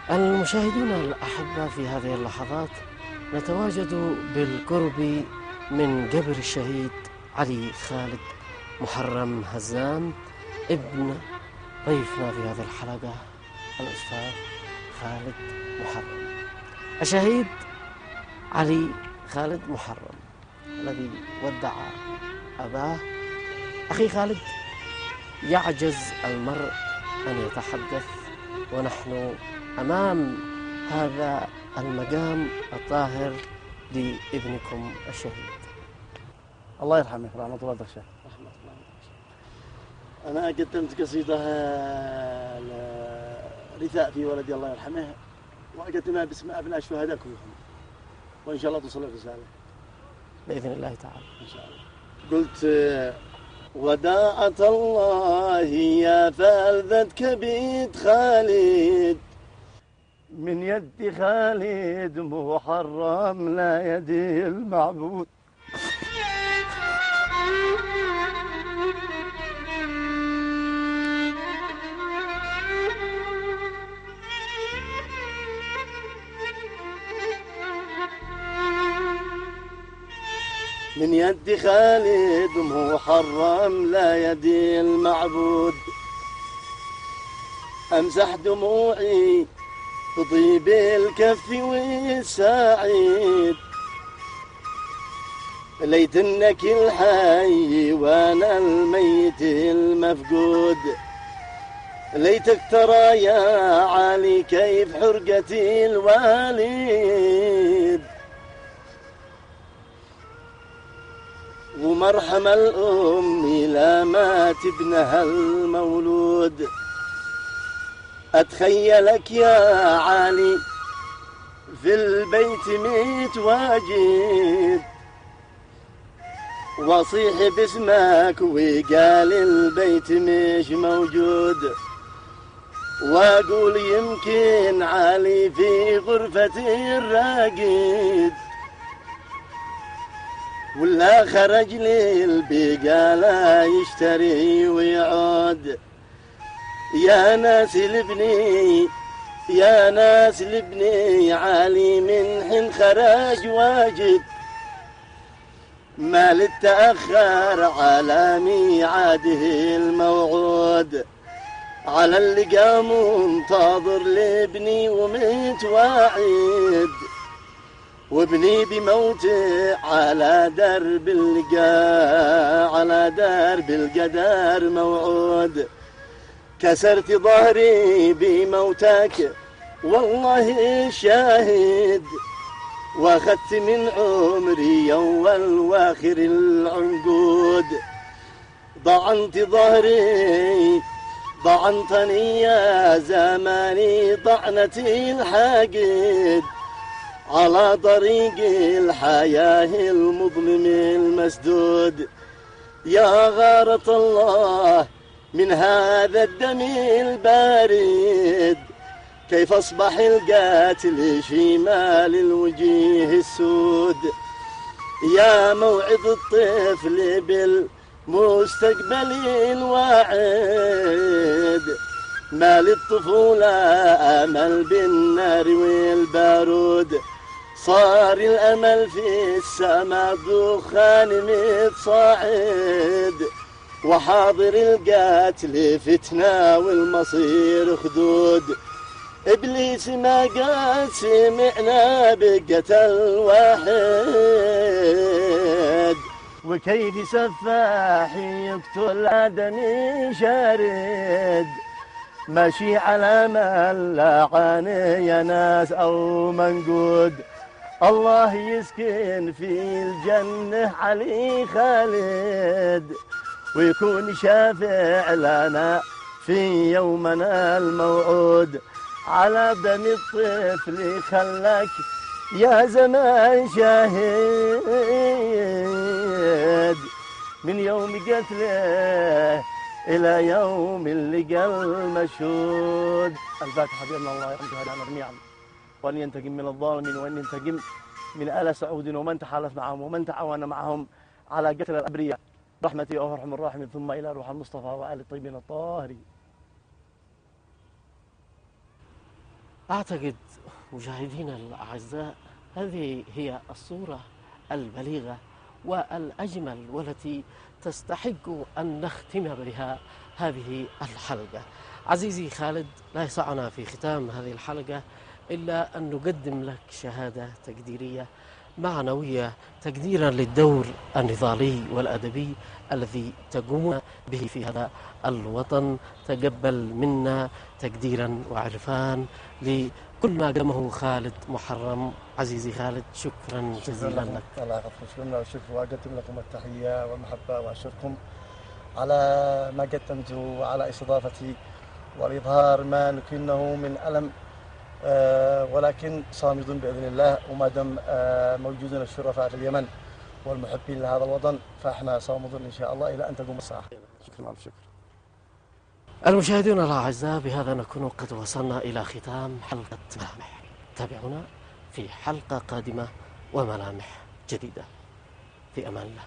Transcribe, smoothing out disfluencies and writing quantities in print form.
المشاهدون الأحبة، في هذه اللحظات نتواجد بالقرب من قبر الشهيد علي خالد محرم هزام، ابن ضيفنا في هذه الحلقة الأستاذ خالد محرم. الشهيد علي خالد محرم الذي ودع أباه. أخي خالد، يعجز المرء أن يتحدث ونحن أمام هذا المقام الطاهر لابنكم الشهيد. الله يرحمه رحمة الله وبركاته. أنا قدمت قصيدة لرثاء في ولدي الله يرحمه، وقدمها باسم أبناء الشهداء كلهم، وإن شاء الله توصل الرسالة بإذن الله تعالى إن شاء الله. قلت: وداعة الله يا فلذتك بيت خالد، من يد خالد محرم لا يدي المعبود. من يد خالد محرم لا يدي المعبود. أمسح دموعي بطيب الكف والسعيد، ليتنك الحي وانا الميت المفقود. ليتك ترى يا علي كيف حرقتي الوالد، ومرحم الأم لا مات ابنها المولود. أتخيلك يا علي في البيت متواجد، وصيح باسمك وقال البيت مش موجود. واقول يمكن علي في غرفة الراقد، ولا خرج للبقالة يشتري ويعود. يا ناس لابني يا ناس لابني علي من حين خرج واجد، ما للتأخر على ميعاده الموعود. على اللي قام منتظر لابني ومتواعد، وابني بموته على درب اللقاء على درب القدر موعود. كسرت ظهري بموتك والله شاهد، واخذت من عمري أول واخر العنقود. ضعنت ظهري ضعنتني يا زماني ضعنتي الحاقد، على طريق الحياة المظلم المسدود. يا غارة الله من هذا الدم البارد، كيف أصبح القاتل شمال الوجيه السود. يا موعد الطفل بالمستقبل الواعد، ما للطفولة أمل بالنار والبارود. صار الأمل في السماء دخان متصاعد، وحاضر القاتل فتنة والمصير خدود. إبليس ما قد سمعنا بقتل واحد، وكيف سفاح يقتل آدمي شارد، ماشي على من لعن يا ناس أو منقود. الله يسكن في الجنة علي خالد، ويكون شافع لنا في يومنا الموعود. على دم الطفل خلك يا زمان شاهد، من يوم قتله إلى يوم اللقى المشهود. الفاتحة بأن الله يرحم شهداءنا جميعا، وأن ينتقم من الظالمين، وأن ينتقم من آل سعود ومن تحالف معهم ومن تعاون معهم على قتل الأبرياء. رحمتي أرحم الراحمين، ثم إلى روح المصطفى وآل الطيبين الطاهرين. أعتقد مشاهدينا الأعزاء هذه هي الصورة البليغة والأجمل والتي تستحق أن نختم بها هذه الحلقة. عزيزي خالد، لا يسعنا في ختام هذه الحلقة إلا أن نقدم لك شهادة تقديرية معنوية تقديرا للدور النضالي والأدبي الذي تقوم به في هذا الوطن. تقبل منا تقديرا وعرفان لكل ما قدمه خالد محرم. عزيزي خالد، شكرا جزيلا لك. الله يحفظكم، شكرا والشكر، وأقدم لكم التحية والمحبة وأشكركم على ما قدمتوا وعلى استضافتي والإظهار ما نكنه من ألم، ولكن صامدون بإذن الله. وما دام موجودون الشرفاء في اليمن والمحبين لهذا الوطن فإحنا صامدون إن شاء الله إلى أن تقوم الساعة. شكرا على الشكر. المشاهدون الأعزاء، بهذا نكون قد وصلنا إلى ختام حلقة ملامح. تابعونا في حلقة قادمة وملامح جديدة. في أمان الله.